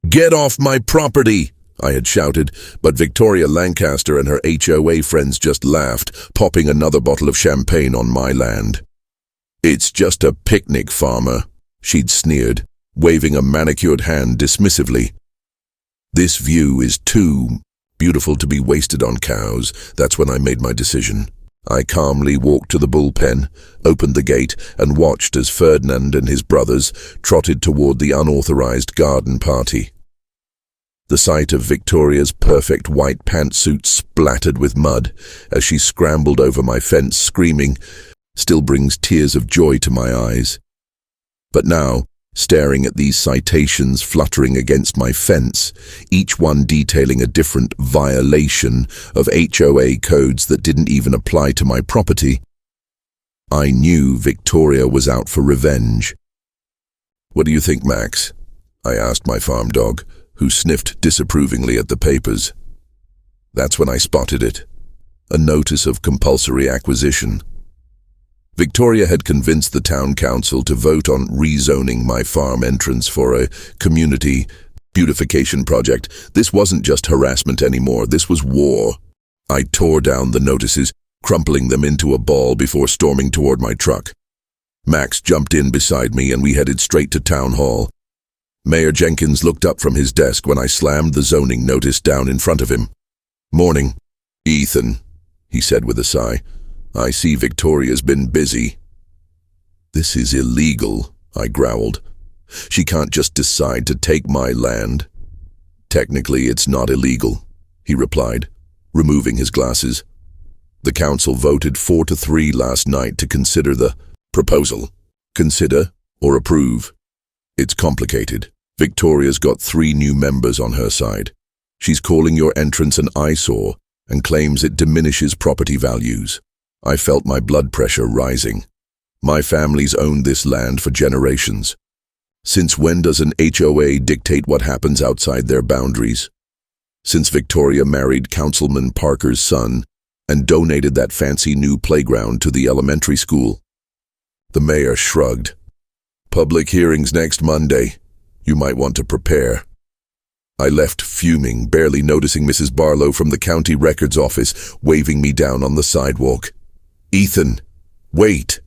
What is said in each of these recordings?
"Get off my property!" I had shouted, but Victoria Lancaster and her HOA friends just laughed, popping another bottle of champagne on my land. "It's just a picnic, farmer," she'd sneered, waving a manicured hand dismissively. "This view is too beautiful to be wasted on cows." That's when I made my decision. I calmly walked to the bullpen, opened the gate, and watched as Ferdinand and his brothers trotted toward the unauthorized garden party. The sight of Victoria's perfect white pantsuit splattered with mud as she scrambled over my fence screaming still brings tears of joy to my eyes. But now, staring at these citations fluttering against my fence, each one detailing a different violation of HOA codes that didn't even apply to my property, I knew Victoria was out for revenge. "What do you think, Max?" I asked my farm dog, who sniffed disapprovingly at the papers. That's when I spotted it. A notice of compulsory acquisition. Victoria had convinced the town council to vote on rezoning my farm entrance for a community beautification project. This wasn't just harassment anymore, this was war. I tore down the notices, crumpling them into a ball before storming toward my truck. Max jumped in beside me and we headed straight to town hall. Mayor Jenkins looked up from his desk when I slammed the zoning notice down in front of him. "Morning, Ethan," he said with a sigh. "I see Victoria's been busy." "This is illegal," I growled. "She can't just decide to take my land." "Technically, it's not illegal," he replied, removing his glasses. "The council voted 4-3 last night to consider the proposal. Consider or approve. It's complicated. Victoria's got 3 new members on her side. She's calling your entrance an eyesore and claims it diminishes property values." I felt my blood pressure rising. My family's owned this land for generations. Since when does an HOA dictate what happens outside their boundaries? Since Victoria married Councilman Parker's son and donated that fancy new playground to the elementary school. The mayor shrugged. "Public hearings next Monday. You might want to prepare." I left fuming, barely noticing Mrs. Barlow from the county records office waving me down on the sidewalk. "Ethan, wait."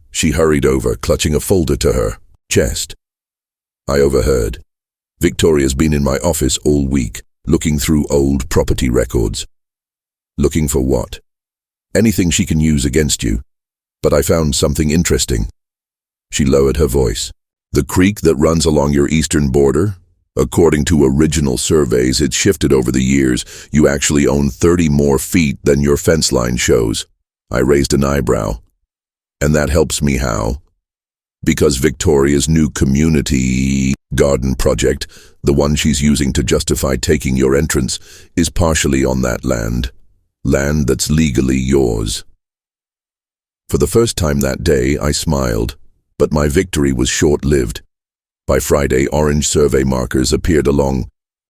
She hurried over, clutching a folder to her chest. I overheard. "Victoria's been in my office all week, looking through old property records." "Looking for what?" "Anything she can use against you. But I found something interesting." She lowered her voice. "The creek that runs along your eastern border? According to original surveys, it's shifted over the years. You actually own 30 more feet than your fence line shows." I raised an eyebrow. "And that helps me how?" "Because Victoria's new community garden project, the one she's using to justify taking your entrance, is partially on that land. Land that's legally yours." For the first time that day, I smiled, but my victory was short-lived. By Friday, orange survey markers appeared along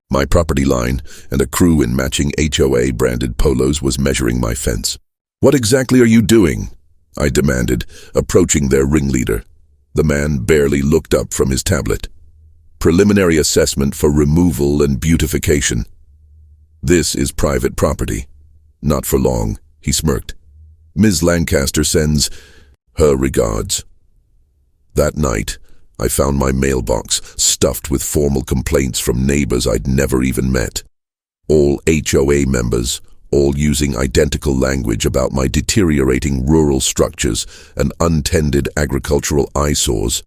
my property line, and a crew in matching HOA-branded polos was measuring my fence. "What exactly are you doing?" I demanded, approaching their ringleader. The man barely looked up from his tablet. "Preliminary assessment for removal and beautification." "This is private property." "Not for long," he smirked. "Ms. Lancaster sends her regards." That night, I found my mailbox stuffed with formal complaints from neighbors I'd never even met. All HOA members, all using identical language about my deteriorating rural structures and untended agricultural eyesores.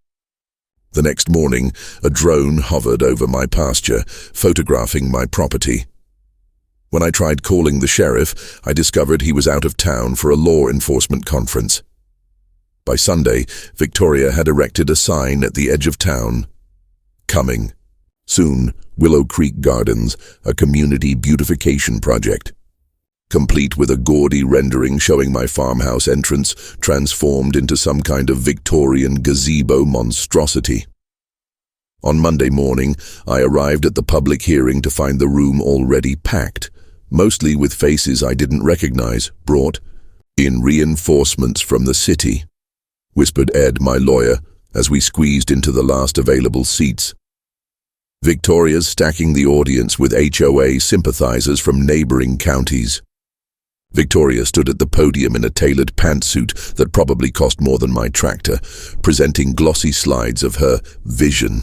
The next morning, a drone hovered over my pasture, photographing my property. When I tried calling the sheriff, I discovered he was out of town for a law enforcement conference. By Sunday, Victoria had erected a sign at the edge of town. "Coming. Soon, Willow Creek Gardens, a community beautification project." Complete with a gaudy rendering showing my farmhouse entrance transformed into some kind of Victorian gazebo monstrosity. On Monday morning, I arrived at the public hearing to find the room already packed, mostly with faces I didn't recognize, brought in reinforcements from the city, whispered Ed, my lawyer, as we squeezed into the last available seats. Victoria's stacking the audience with HOA sympathizers from neighboring counties. Victoria stood at the podium in a tailored pantsuit that probably cost more than my tractor, presenting glossy slides of her vision.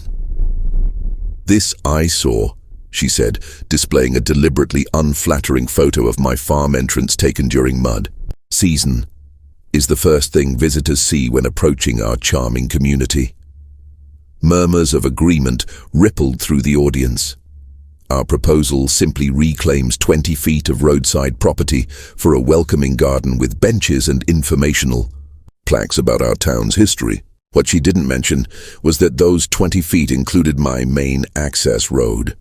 "This I saw," she said, displaying a deliberately unflattering photo of my farm entrance taken during mud season, "is the first thing visitors see when approaching our charming community." Murmurs of agreement rippled through the audience. Our proposal simply reclaims 20 feet of roadside property for a welcoming garden with benches and informational plaques about our town's history. What she didn't mention was that those 20 feet included my main access road.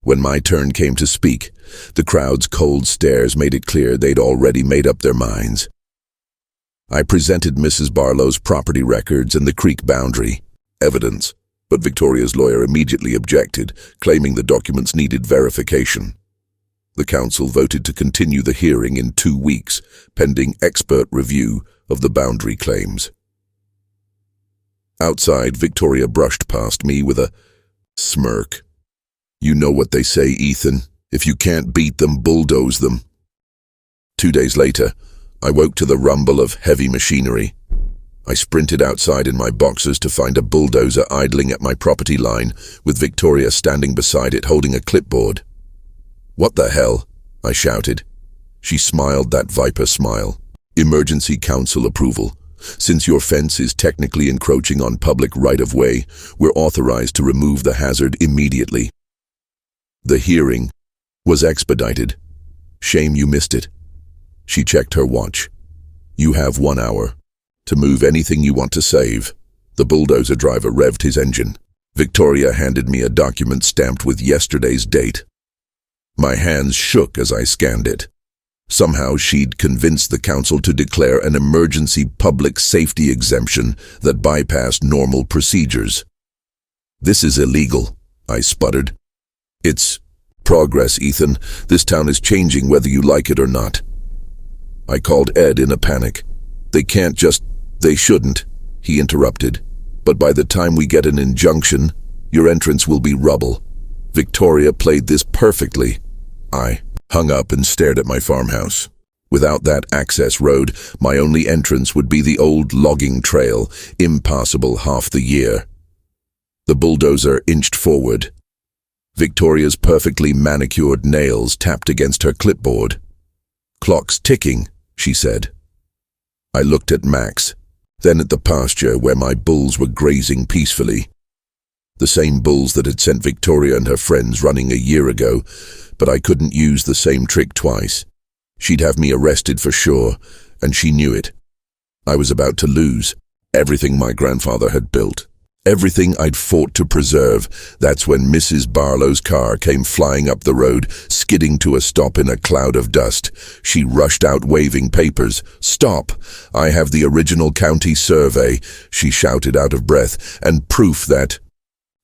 When my turn came to speak, the crowd's cold stares made it clear they'd already made up their minds. I presented Mrs. Barlow's property records and the creek boundary evidence, but Victoria's lawyer immediately objected, claiming the documents needed verification. The council voted to continue the hearing in 2 weeks, pending expert review of the boundary claims. Outside, Victoria brushed past me with a smirk. "You know what they say, Ethan. If you can't beat them, bulldoze them." 2 days later, I woke to the rumble of heavy machinery. I sprinted outside in my boxers to find a bulldozer idling at my property line, with Victoria standing beside it holding a clipboard. "What the hell?" I shouted. She smiled that viper smile. "Emergency council approval. Since your fence is technically encroaching on public right-of-way, we're authorized to remove the hazard immediately." The hearing was expedited. "Shame you missed it." She checked her watch. "You have 1 hour to move anything you want to save." The bulldozer driver revved his engine. Victoria handed me a document stamped with yesterday's date. My hands shook as I scanned it. Somehow she'd convinced the council to declare an emergency public safety exemption that bypassed normal procedures. "This is illegal," I sputtered. "It's progress, Ethan. This town is changing whether you like it or not." I called Ed in a panic. They shouldn't," he interrupted. "But by the time we get an injunction, your entrance will be rubble." Victoria played this perfectly. I hung up and stared at my farmhouse. Without that access road, my only entrance would be the old logging trail, impassable half the year. The bulldozer inched forward. Victoria's perfectly manicured nails tapped against her clipboard. "Clock's ticking," she said. I looked at Max, then at the pasture where my bulls were grazing peacefully. The same bulls that had sent Victoria and her friends running a year ago, but I couldn't use the same trick twice. She'd have me arrested for sure, and she knew it. I was about to lose everything my grandfather had built, everything I'd fought to preserve. That's when Mrs. Barlow's car came flying up the road, skidding to a stop in a cloud of dust. She rushed out waving papers. "Stop! I have the original county survey," she shouted out of breath, "and proof that—"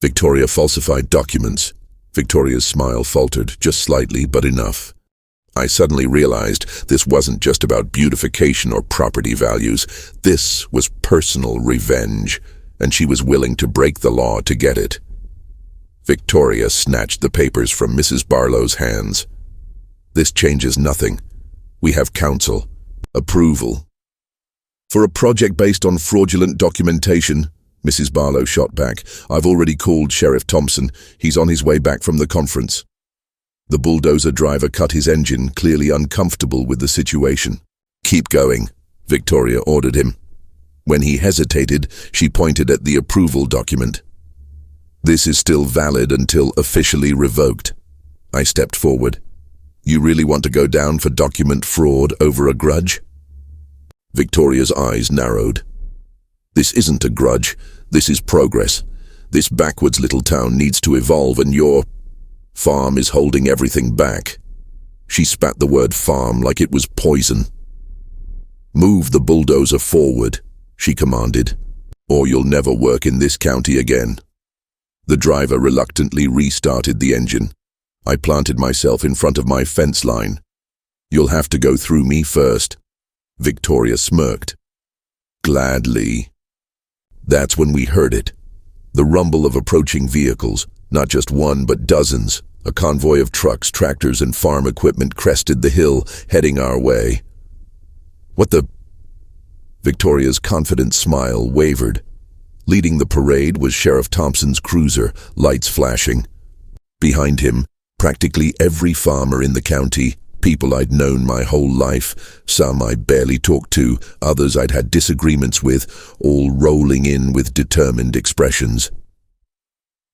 Victoria falsified documents. Victoria's smile faltered, just slightly, but enough. I suddenly realized this wasn't just about beautification or property values. This was personal revenge, and she was willing to break the law to get it. Victoria snatched the papers from Mrs. Barlow's hands. "This changes nothing. We have council approval for a project based on fraudulent documentation," Mrs. Barlow shot back. "I've already called Sheriff Thompson. He's on his way back from the conference." The bulldozer driver cut his engine, clearly uncomfortable with the situation. "Keep going," Victoria ordered him. When he hesitated, she pointed at the approval document. "This is still valid until officially revoked." I stepped forward. "You really want to go down for document fraud over a grudge?" Victoria's eyes narrowed. "This isn't a grudge. This is progress. This backwards little town needs to evolve, and your farm is holding everything back." She spat the word farm like it was poison. "Move the bulldozer forward," she commanded, "or you'll never work in this county again." The driver reluctantly restarted the engine. I planted myself in front of my fence line. "You'll have to go through me first." Victoria smirked. "Gladly." That's when we heard it. The rumble of approaching vehicles, Not just one, but dozens. A convoy of trucks, tractors, and farm equipment crested the hill, heading our way. What the... Victoria's confident smile wavered. Leading the parade was Sheriff Thompson's cruiser, lights flashing. Behind him, practically every farmer in the county, people I'd known my whole life, some I barely talked to, others I'd had disagreements with, all rolling in with determined expressions.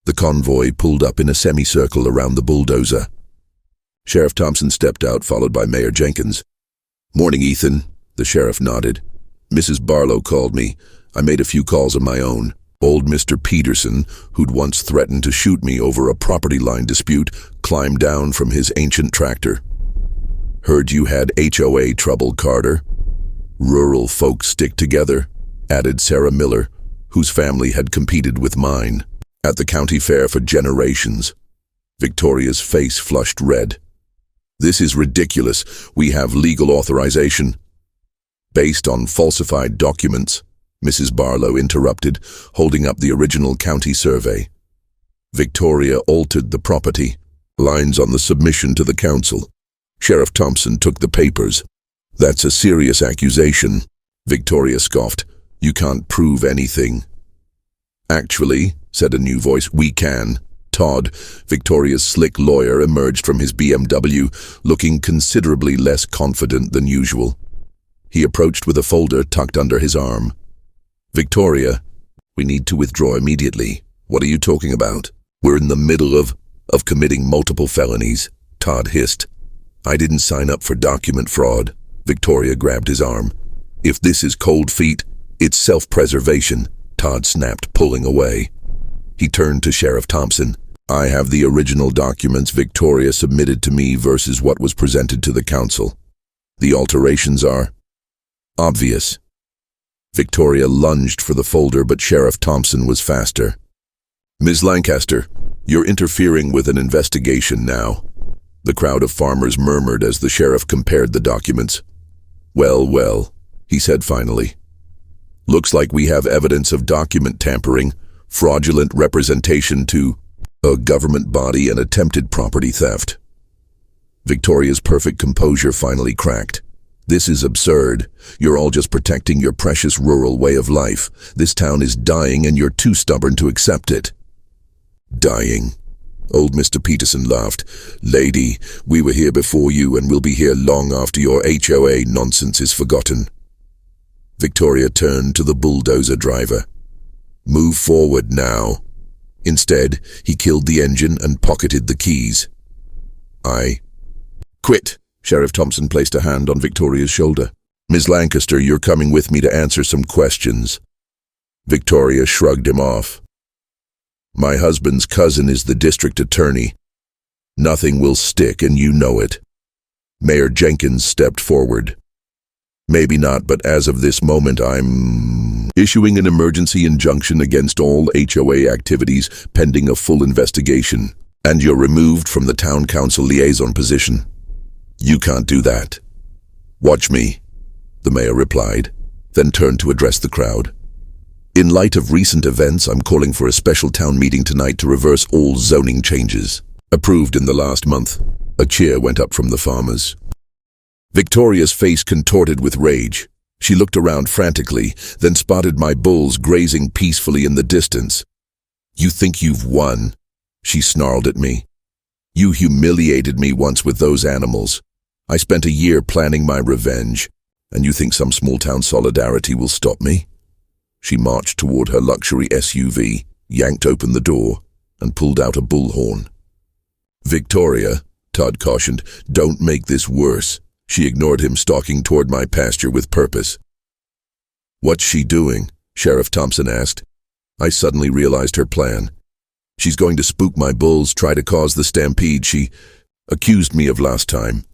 The convoy pulled up in a semicircle around the bulldozer. Sheriff Thompson stepped out, followed by Mayor Jenkins. "Morning, Ethan," the sheriff nodded. "Mrs. Barlow called me. I made a few calls of my own. Old Mr. Peterson, who'd once threatened to shoot me over a property line dispute, climbed down from his ancient tractor. Heard you had HOA trouble, Carter." "Rural folks stick together," added Sarah Miller, whose family had competed with mine at the county fair for generations. Victoria's face flushed red. "This is ridiculous. We have legal authorization." "Based on falsified documents," Mrs. Barlow interrupted, holding up the original county survey. "Victoria altered the property lines on the submission to the council." Sheriff Thompson took the papers. "That's a serious accusation," Victoria scoffed. "You can't prove anything." "Actually," said a new voice, "we can." Todd, Victoria's slick lawyer, emerged from his BMW, looking considerably less confident than usual. He approached with a folder tucked under his arm. "Victoria, we need to withdraw immediately." "What are you talking about?" "We're in the middle of committing multiple felonies," Todd hissed. "I didn't sign up for document fraud." Victoria grabbed his arm. "If this is cold feet, it's self-preservation," Todd snapped, pulling away. He turned to Sheriff Thompson. "I have the original documents Victoria submitted to me versus what was presented to the council. The alterations are obvious." Victoria lunged for the folder, but Sheriff Thompson was faster. "Ms. Lancaster, you're interfering with an investigation now." The crowd of farmers murmured as the sheriff compared the documents. Well, he said finally. "Looks like we have evidence of document tampering, fraudulent representation to a government body, and attempted property theft." Victoria's perfect composure finally cracked. "This is absurd. You're all just protecting your precious rural way of life. This town is dying and you're too stubborn to accept it." "Dying?" Old Mr. Peterson laughed. "Lady, we were here before you and we'll be here long after your HOA nonsense is forgotten." Victoria turned to the bulldozer driver. "Move forward now." Instead, he killed the engine and pocketed the keys. "I quit." Sheriff Thompson placed a hand on Victoria's shoulder. "Ms. Lancaster, you're coming with me to answer some questions." Victoria shrugged him off. "My husband's cousin is the district attorney. Nothing will stick, and you know it." Mayor Jenkins stepped forward. "Maybe not, but as of this moment I'm issuing an emergency injunction against all HOA activities pending a full investigation, and you're removed from the town council liaison position." "You can't do that." "Watch me," the mayor replied, then turned to address the crowd. "In light of recent events, I'm calling for a special town meeting tonight to reverse all zoning changes approved in the last month." A cheer went up from the farmers. Victoria's face contorted with rage. She looked around frantically, then spotted my bulls grazing peacefully in the distance. "You think you've won?" she snarled at me. "You humiliated me once with those animals. I spent a year planning my revenge, and you think some small-town solidarity will stop me?" She marched toward her luxury SUV, yanked open the door, and pulled out a bullhorn. "Victoria," Todd cautioned, "don't make this worse." She ignored him, stalking toward my pasture with purpose. "What's she doing?" Sheriff Thompson asked. I suddenly realized her plan. "She's going to spook my bulls, try to cause the stampede she accused me of last time."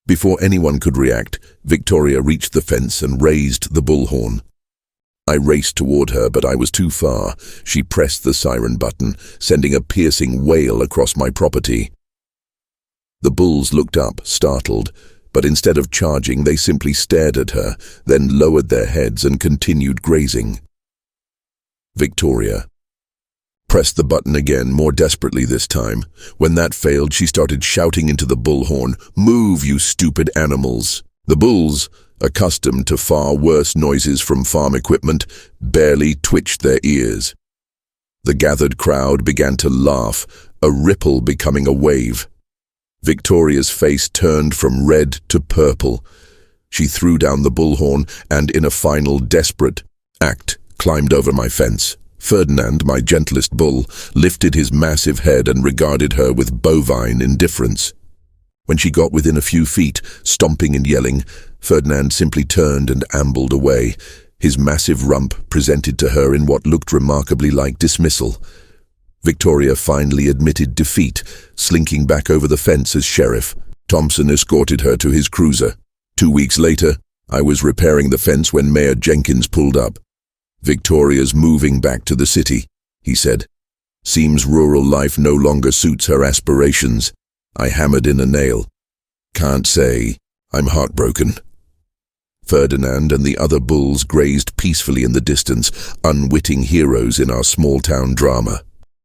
Before anyone could react, Victoria reached the fence and raised the bullhorn. I raced toward her, but I was too far. She pressed the siren button, sending a piercing wail across my property. The bulls looked up, startled, but instead of charging, they simply stared at her, then lowered their heads and continued grazing. Victoria pressed the button again, more desperately this time. When that failed, she started shouting into the bullhorn, "Move, you stupid animals!" The bulls, accustomed to far worse noises from farm equipment, barely twitched their ears. The gathered crowd began to laugh, a ripple becoming a wave. Victoria's face turned from red to purple. She threw down the bullhorn and, in a final desperate act, climbed over my fence. Ferdinand, my gentlest bull, lifted his massive head and regarded her with bovine indifference. When she got within a few feet, stomping and yelling, Ferdinand simply turned and ambled away, his massive rump presented to her in what looked remarkably like dismissal. Victoria finally admitted defeat, slinking back over the fence as sheriff. Thompson escorted her to his cruiser. 2 weeks later, I was repairing the fence when Mayor Jenkins pulled up. "Victoria's moving back to the city," he said. "Seems rural life no longer suits her aspirations." I hammered in a nail. "Can't say. I'm heartbroken." Ferdinand and the other bulls grazed peacefully in the distance, unwitting heroes in our small-town drama.